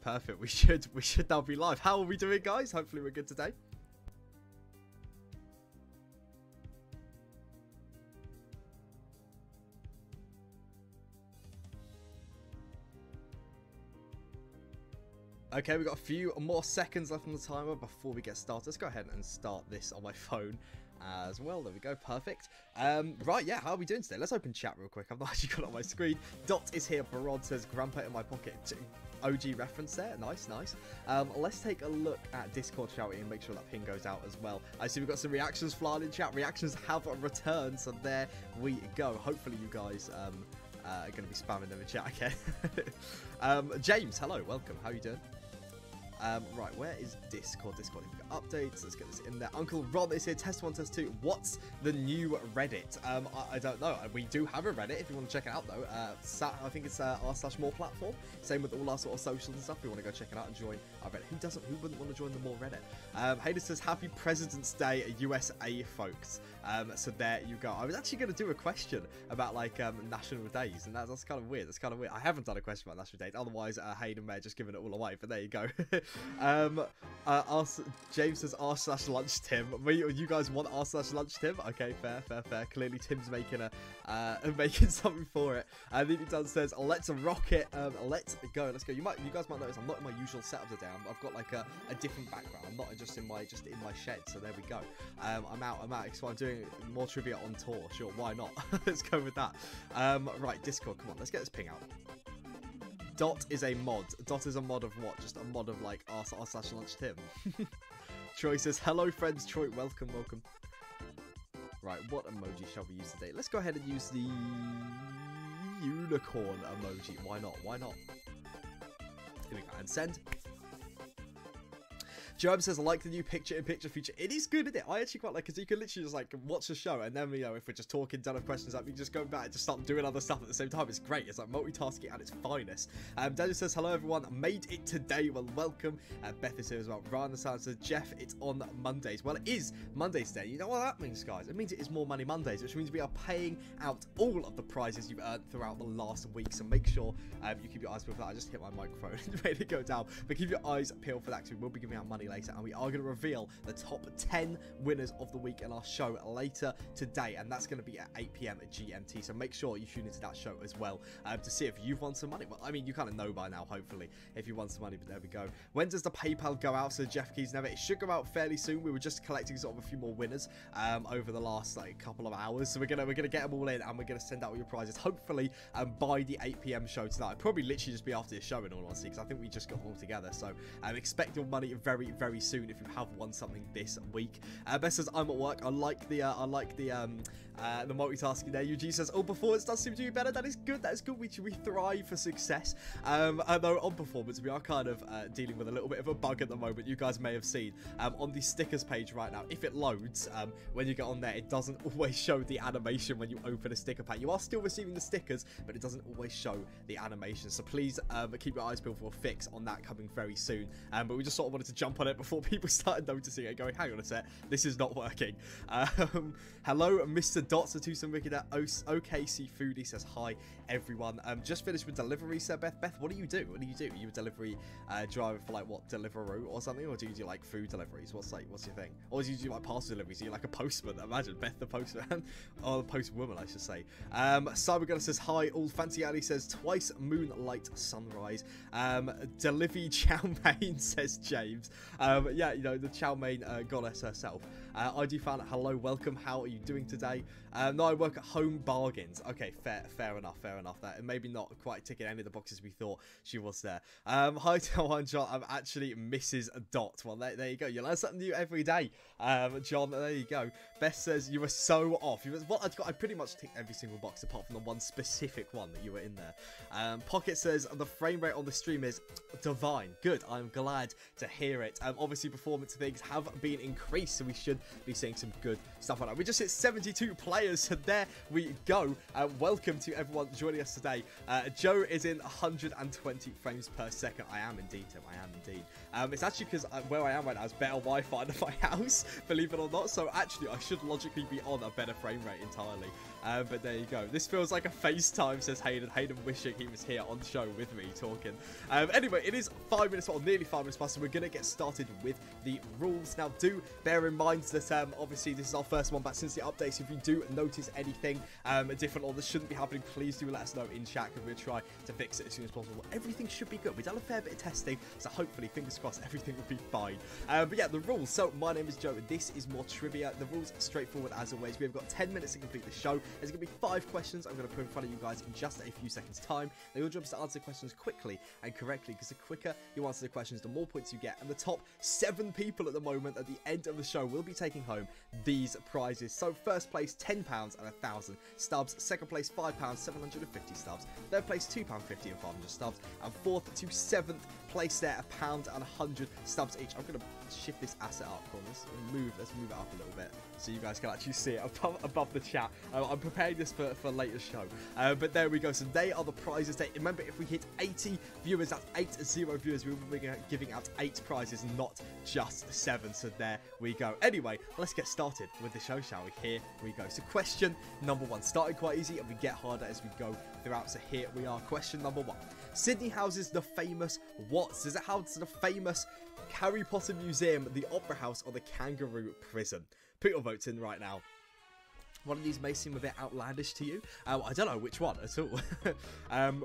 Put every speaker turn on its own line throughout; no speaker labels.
perfect. We should now be live. How are we doing, guys? Hopefully we're good today. Okay, we've got a few more seconds left on the timer before we get started. Let's go ahead and start this on my phone as well. There we go, perfect. Right, yeah, how are we doing today? Let's open chat real quick. I've not actually got it on my screen. Dot is here. Barod says, Grandpa in my pocket. OG reference there. Nice, nice. Let's take a look at Discord, shall we, and make sure that ping goes out as well. I see we've got some reactions flying in chat. Reactions have returned, so there we go. Hopefully you guys are going to be spamming them in chat, okay? James, hello, welcome. How are you doing? Right, where is Discord? Discord, we've got updates. Let's get this in there. Uncle Ron is here. Test 1, Test 2. What's the new Reddit? I don't know. We do have a Reddit if you want to check it out, though. I think it's r/more platform. Same with all our sort of socials and stuff. If you want to go check it out and join our Reddit. Who wouldn't want to join the MOAR Reddit? Hayden says, Happy President's Day, USA, folks. So there you go. I was actually going to do a question about, like, national days, and that's kind of weird. That's kind of weird. I haven't done a question about national days. Otherwise, Hayden may have just given it all away, but there you go. James says r/lunch Tim. You guys want r/lunch Tim? Okay, fair. Clearly Tim's making making something for it. And then Dunn says, let's rock it. Let's go. You guys might notice I'm not in my usual setup today. I've got like a different background. I'm not just in my shed. So there we go. I'm out. So I'm doing more trivia on tour. Sure, why not? Let's go with that. Right, Discord. Come on, let's get this ping out. Dot is a mod. Dot is a mod of what? Just a mod of like r/lunch Tim. Troy says, hello friends. Troy, welcome. Right, what emoji shall we use today? Let's go ahead and use the unicorn emoji. Why not? Here we go. And send. Jerome says, I like the new picture-in-picture feature. It is good, isn't it? I actually quite like it, because you can literally just, like, watch the show, and then, you know, if we're just talking, done with questions up, you just go back and just start doing other stuff at the same time. It's great. It's, like, multitasking at its finest. Daniel says, hello, everyone. Made it today. Well, welcome. Beth is here as well. Ryan says, Jeff, it's on Mondays. Well, it is Mondays today. You know what that means, guys? It means it is More Money Mondays, which means we are paying out all of the prizes you've earned throughout the last week, so make sure you keep your eyes peeled for that. I just hit my microphone and made it go down, but keep your eyes peeled for that, because we will be giving out money later, and we are going to reveal the top 10 winners of the week in our show later today, and that's going to be at 8 PM at GMT, so make sure you tune into that show as well to see if you've won some money. Well, I mean, you kind of know by now, hopefully, if you won some money, but there we go. When does the PayPal go out? So Jeff Keys never. It should go out fairly soon. We were just collecting sort of a few more winners over the last like couple of hours, so we're gonna get them all in, and we're gonna send out all your prizes hopefully by the 8 PM show tonight. It'll probably literally just be after the show, in all honesty, because I think we just got them all together. So expect your money very, very soon if you have won something this week. Beth says, I'm at work. I like the multitasking there. UG says, oh, performance does seem to be better. That is good. We thrive for success. Although on performance, we are kind of dealing with a little bit of a bug at the moment. You guys may have seen on the stickers page right now. If it loads, when you get on there, it doesn't always show the animation when you open a sticker pack. You are still receiving the stickers, but it doesn't always show the animation. So please keep your eyes peeled for a fix on that coming very soon. But we just sort of wanted to jump on it before people started noticing it, going, hang on a sec, this is not working. Hello, Mr. Dots, to some wicked OKC Foodie says, hi, everyone. Just finished with delivery, so Beth, what do you do? Are you a delivery driver for, like, what, Deliveroo or something? Or do you do, like, food deliveries? What's your thing? Or do you do, like, parcel deliveries? Are you, like, a postman? Imagine, Beth the postman. Or the postwoman, I should say. Cybergunner says, hi. All Fancy Ali says, twice moonlight sunrise. Delivery chow mein, says James. Yeah, you know, the chow mein goddess herself. ID fan, hello, welcome. How are you doing today? No, I work at Home Bargains. Okay, fair enough. That maybe not quite ticking any of the boxes we thought she was there. Hi, John. I'm actually Mrs. Dot. Well, there you go. You learn something new every day, John. There you go. Beth says you were so off. I pretty much ticked every single box apart from the one specific one that you were in there. Pocket says the frame rate on the stream is divine. Good. I'm glad to hear it. Obviously, performance things have been increased, so we should be seeing some good stuff like that. We just hit 72 players. So there we go. Welcome to everyone joining us today. Joe is in 120 frames per second. I am indeed, Tim. I am indeed. It's actually because where I am right now is better Wi-Fi than my house, believe it or not. So actually, I should logically be on a better frame rate entirely. But there you go. This feels like a FaceTime, says Hayden. Hayden wishing he was here on the show with me talking. Anyway, it is 5 minutes, or nearly 5 minutes past, so we're going to get started with the rules. Now, do bear in mind that obviously this is our first one back since the updates. If you do notice anything different or this shouldn't be happening, please do let us know in chat, because we'll try to fix it as soon as possible. Everything should be good. We've done a fair bit of testing, so hopefully, fingers crossed, everything will be fine. But yeah, the rules. So my name is Joe, and this is MOAR Trivia. The rules are straightforward as always. We've got 10 minutes to complete the show. There's going to be 5 questions I'm going to put in front of you guys in just a few seconds time. Now, your job is to answer questions quickly and correctly, because the quicker you answer the questions, the more points you get. And the top 7 people at the moment at the end of the show will be taking home these prizes. So first place, £10 and 1,000 stubs. Second place, £5, 750 stubs. Third place, £2.50 and 500 stubs. And fourth to 7th place there, £1 and 100 stubs each. I'm going to shift this asset up. Cool. Let's move it up a little bit so you guys can actually see it above the chat. I'm preparing this for later show. But there we go. So they are the prizes. Remember, if we hit 80 viewers, that's 80 viewers, we will be giving out 8 prizes, not just 7. So there we go. Anyway, let's get started with the show, shall we? Here we go. So question number 1. Starting quite easy, and we get harder as we go throughout. So here we are. Question number 1. Sydney houses the famous what? Does it house the famous Harry Potter Museum, the Opera House, or the Kangaroo Prison? Put your votes in right now. One of these may seem a bit outlandish to you. I don't know which one at all.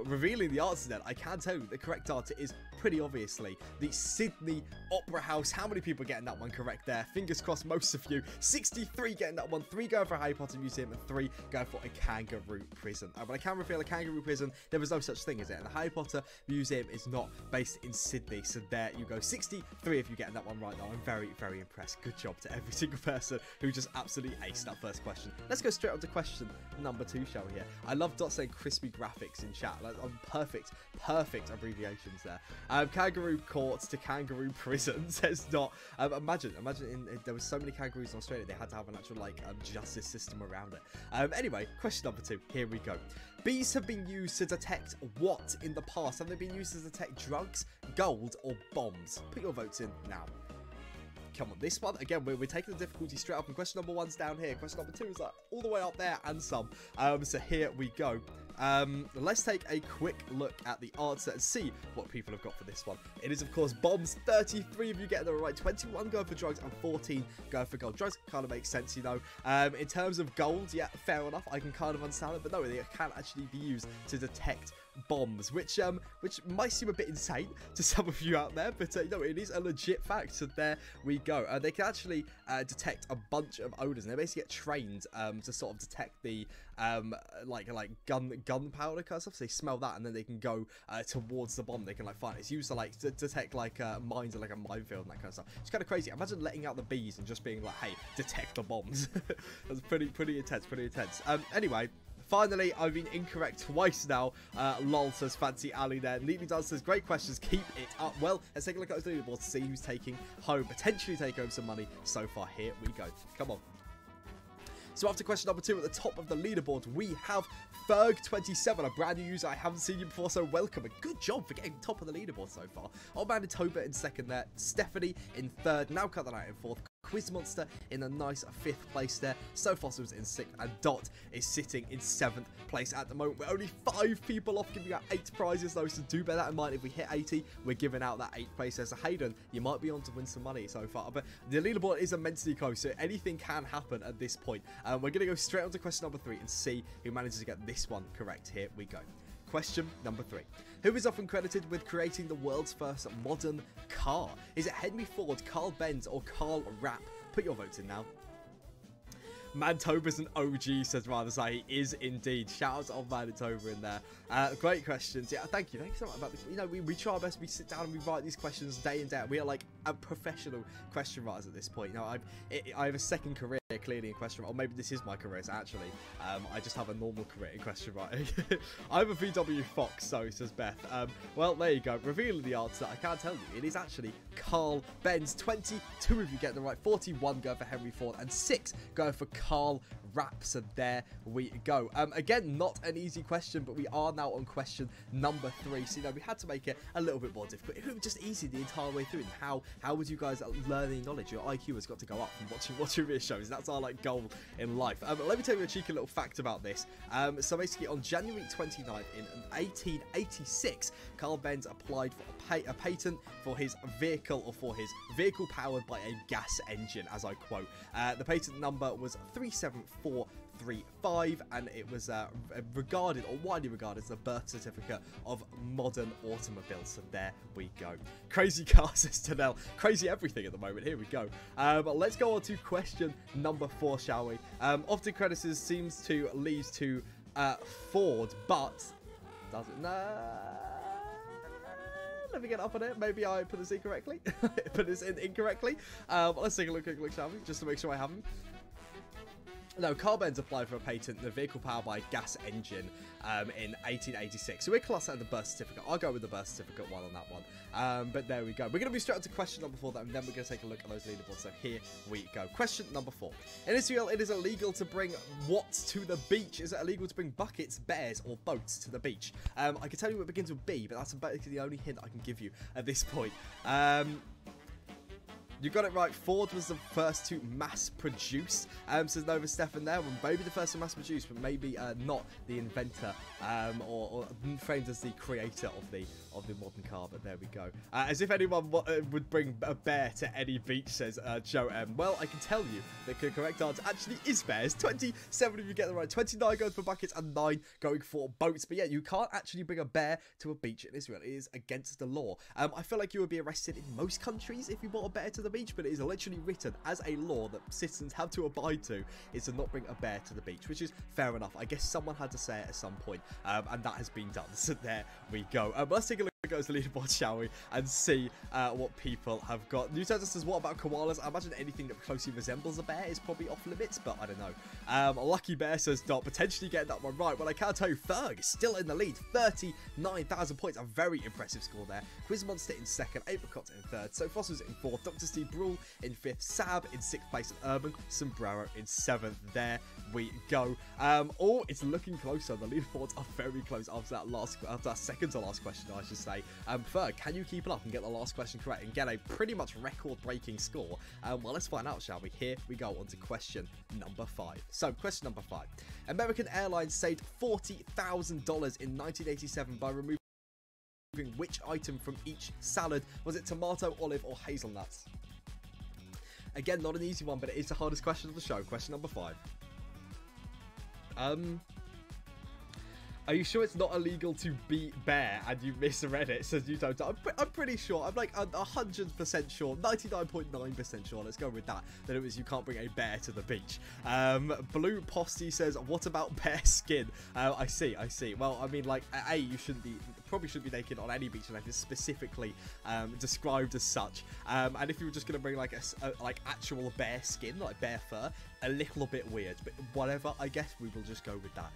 Revealing the answer then, I can tell you the correct answer is pretty obviously the Sydney Opera House. How many people are getting that one correct there? Fingers crossed, most of you. 63 getting that one. 3 going for a Harry Potter Museum and 3 going for a Kangaroo Prison. But I can reveal a Kangaroo Prison. There was no such thing, is it? And the Harry Potter Museum is not based in Sydney. So there you go. 63 of you getting that one right now. I'm very, very impressed. Good job to every single person who just absolutely aced that first question. Let's go straight on to question number 2, shall we? Here, I love Dot saying crispy graphics in chat. Like, perfect abbreviations there. Kangaroo courts to Kangaroo prison says Dot. Imagine there was so many kangaroos in Australia, they had to have an actual justice system around it. Anyway, question number 2. Here we go. Bees have been used to detect what in the past? Have they been used to detect drugs, gold, or bombs? Put your votes in now. Come on, this one, again, we're taking the difficulty straight up, and question number 1's down here. Question number 2 is like all the way up there and some. So here we go. Let's take a quick look at the answer and see what people have got for this one. It is, of course, bombs. 33 of you getting the right. 21 going for drugs and 14 going for gold. Drugs kind of makes sense, you know. In terms of gold, yeah, fair enough. I can kind of understand it, but no, they can actually be used to detect bombs, which might seem a bit insane to some of you out there, but you know, it is a legit fact. So there we go. They can actually detect a bunch of odors, and they basically get trained to sort of detect the like gunpowder kind of stuff. So they smell that, and then they can go towards the bomb. They can find it. It's used to detect mines and a minefield and that kind of stuff. It's kind of crazy. Imagine letting out the bees and just being like, hey, detect the bombs. That's pretty intense. Anyway, finally, I've been incorrect twice now. Lol says Fancy Ali there. Neatly done says great questions. Keep it up. Well, let's take a look at those leaderboards to see who's taking home, potentially take home some money so far. Here we go. Come on. So after question number 2, at the top of the leaderboard, we have Ferg27, a brand new user. I haven't seen you before, so welcome. And good job for getting top of the leaderboard so far. Old Man Toba in 2nd there. Stephanie in 3rd. Now cut that out in 4th. Quiz Monster in a nice 5th place there. So Fossils in 6th, and Dot is sitting in 7th place at the moment. We're only 5 people off giving out 8 prizes though, so do bear that in mind. If we hit 80, we're giving out that 8th place there. So Hayden, you might be on to win some money so far, but the leaderboard is immensely close, so anything can happen at this point. We're going to go straight on to question number 3 and see who manages to get this one correct. Here we go. Question number 3. Who is often credited with creating the world's first modern car? Is it Henry Ford, Carl Benz, or Carl Rapp? Put your votes in now. Mantoba's an OG, says Rather Say. He is indeed. Shout out to old Manitoba in there. Great questions. Yeah, thank you. Thank you so much about the, you know, we try our best. We sit down and we write these questions day in day out. We are like a professional question writers at this point. You know, I have a second career clearly in question writing. Or maybe this is my career, so actually. I just have a normal career in question writing. I'm a VW Fox, so says Beth. Well, there you go. Revealing the answer, I can't tell you. It is actually Carl Benz. 22 of you get the right. 41 go for Henry Ford, and 6 go for Carl wrap. So there we go. Again, not an easy question, but we are now on question number 3. So, you know, we had to make it a little bit more difficult. If it was just easy the entire way through, and how would you guys learn any knowledge? Your IQ has got to go up from watching MOAR Trivia shows. That's our, like, goal in life. Let me tell you a cheeky little fact about this. So basically, on January 29th in 1886, Carl Benz applied for a patent for his vehicle, or for his vehicle powered by a gas engine, as I quote. The patent number was 37435, and it was regarded, or widely regarded, as the birth certificate of modern automobiles. So there we go. Crazy cars, says Tanel. Crazy everything at the moment. Here we go. Let's go on to question number 4, shall we? Often creditors seems to lead to Ford, but does it? No. Let me get up on it. Maybe I put this incorrectly. Put this in incorrectly. Let's take a look, shall we? Just to make sure I haven't. No, Carl Benz applied for a patent, the vehicle powered by a gas engine, in 1886. So we're classed at the birth certificate. I'll go with the birth certificate one on that one. But there we go. We're going to be straight on to question number 4, and then we're going to take a look at those leaderboards. So here we go. Question number 4. In Israel, it is illegal to bring what to the beach? Is it illegal to bring buckets, bears, or boats to the beach? I can tell you it begins with B, but that's basically the only hint I can give you at this point. You got it right. Ford was the first to mass produce. Says Nova Stefan there. Well, maybe the first to mass produce, but maybe not the inventor, or framed as the creator of the modern car. But there we go. As if anyone would bring a bear to any beach, says Joe M. Well, I can tell you that the correct answer actually is bears. 27 of you get the right. 29 going for buckets and 9 going for boats. But yeah, you can't actually bring a bear to a beach in Israel. It is against the law. I feel like you would be arrested in most countries if you brought a bear to the beach, but it is literally written as a law that citizens have to abide to, is to not bring a bear to the beach, which is fair enough. I guess someone had to say it at some point, and that has been done. So there we go. Let's take a look at the leaderboard, shall we, and see what people have got. Newtown says, what about koalas? I imagine anything that closely resembles a bear is probably off limits, but I don't know. Lucky Bear says, Dot, potentially getting that one right. Well, I can't tell you, Ferg is still in the lead. 39,000 points, a very impressive score there. Quiz Monster in 2nd, Apricot in 3rd, So Fossils in 4th, Dr. Steve Brule in 5th, Sab in 6th place, and Urban Sombrero in 7th. There we go. Oh, it's looking closer. The leaderboards are very close after that second to last question, I should say. Ferg, can you keep it up and get the last question correct and get a pretty much record-breaking score? Well, let's find out, shall we? Here we go on to question number 5. So, question number 5. American Airlines saved $40,000 in 1987 by removing which item from each salad? Was it tomato, olive, or hazelnuts? Again, not an easy one, but it is the hardest question of the show. Question number 5. Are you sure it's not illegal to beat bear and you misread it? Says you don't. I'm pretty sure. I'm like 100% sure. 99.9% sure. Let's go with that. That it was you can't bring a bear to the beach. Blue Posty says, what about bear skin? I see. Well, I mean, like, you probably shouldn't be naked on any beach unless it's specifically described as such. And if you were just gonna bring like like actual bear skin, like bear fur, a little bit weird, but whatever. I guess we will just go with that.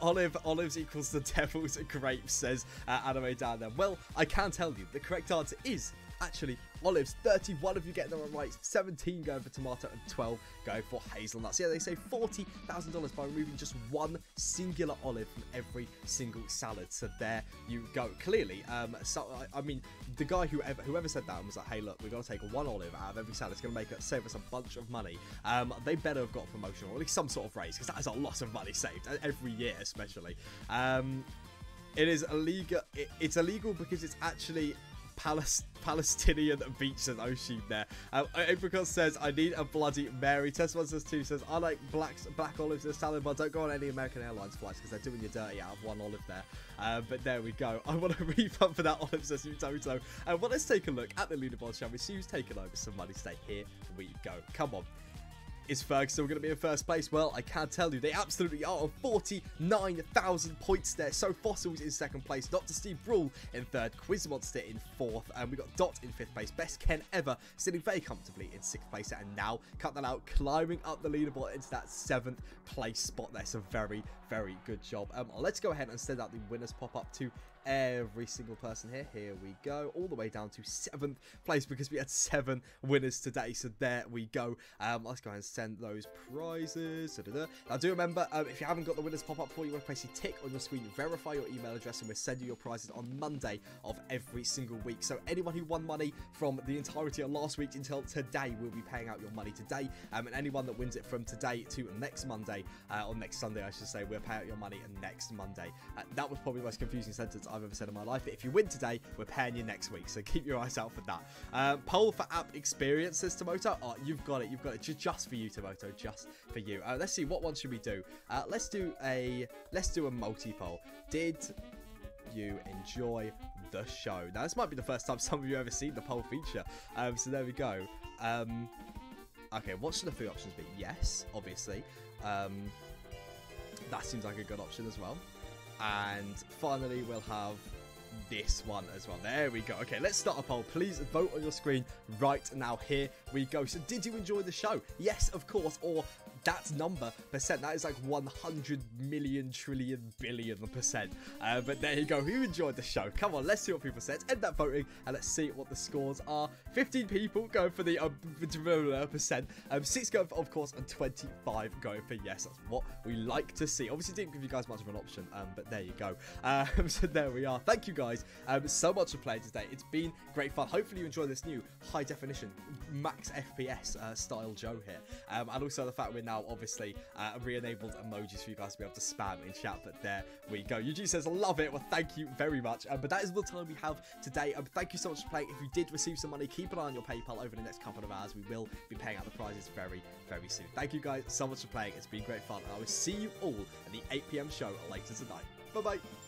Olives equals the devil's grapes, says Anime down there. Well, I can tell you the correct answer is actually olives. 31 of you getting them right, 17 going for tomato, and 12 going for hazelnuts. Yeah, they say $40,000 by removing just one singular olive from every single salad. So there you go. Clearly, I mean, the guy whoever said that was like, hey, look, we're gonna take one olive out of every salad. It's gonna save us a bunch of money. They better have got a promotion or at least some sort of raise, because that is a lot of money saved every year, especially. It is illegal. It's illegal because it's actually Palestinian beach, says Oshib there. Apricot says, I need a Bloody Mary. Test1 says 2 says, I like black olives in a salad, but don't go on any American Airlines flights because they're doing you dirty out of one olive there. But there we go. I want a refund for that olive, says Utoto. Well, let's take a look at the leaderboard, shall we? See who's taken over some money. Stay here we go. Come on. Is Ferg still going to be in first place? Well, I can't tell you. They absolutely are on 49,000 points there. So Fossils in second place. Dr. Steve Brule in third. Quiz Monster in fourth. And we got Dot in fifth place. Best Ken ever sitting very comfortably in sixth place. And now, cut that out, climbing up the leaderboard into that seventh place spot there. So very, very good job. Let's go ahead and send out the winners pop-up to every single person here. Here we go, all the way down to 7th place because we had 7 winners today. So there we go. Let's go ahead and send those prizes. Now do remember, if you haven't got the winners pop up for you, we'll place a tick on your screen, verify your email address, and we'll send you your prizes on Monday of every single week. So anyone who won money from the entirety of last week until today will be paying out your money today. And anyone that wins it from today to next Monday, or next Sunday I should say, we'll pay out your money next Monday. That was probably the most confusing sentence I've ever said in my life. But if you win today, we're paying you next week. So keep your eyes out for that. Poll for app experience, says Tomoto. Oh, you've got it. You've got it. Just for you, Tomoto. Just for you. Let's see. What one should we do? Let's do a multi-poll. Did you enjoy the show? Now, this might be the first time some of you ever seen the poll feature. So there we go. Okay, what should the 3 options be? Yes, obviously. That seems like a good option as well. And finally, we'll have this one as well. There we go. Okay, let's start a poll. Please vote on your screen right now. Here we go. So did you enjoy the show? Yes, of course. Or that number percent, that is like 100 million trillion billion %. But there you go. Who enjoyed the show? Come on, let's see what people said. End that voting and let's see what the scores are. 15 people going for the percent, 6 going for of course, and 25 going for yes. That's what we like to see. Obviously didn't give you guys much of an option, but there you go. So there we are. Thank you guys so much for playing today. It's been great fun. Hopefully you enjoy this new high definition max FPS style Joe here, and also the fact we're now obviously re-enabled emojis for you guys to be able to spam in chat. But there we go. Eugene says love it. Well, thank you very much. But that is the time we have today. Thank you so much for playing. If you did receive some money, keep an eye on your PayPal over the next couple of hours. We will be paying out the prizes very soon. Thank you guys so much for playing. It's been great fun, and I will see you all at the 8 PM show later tonight. Bye bye.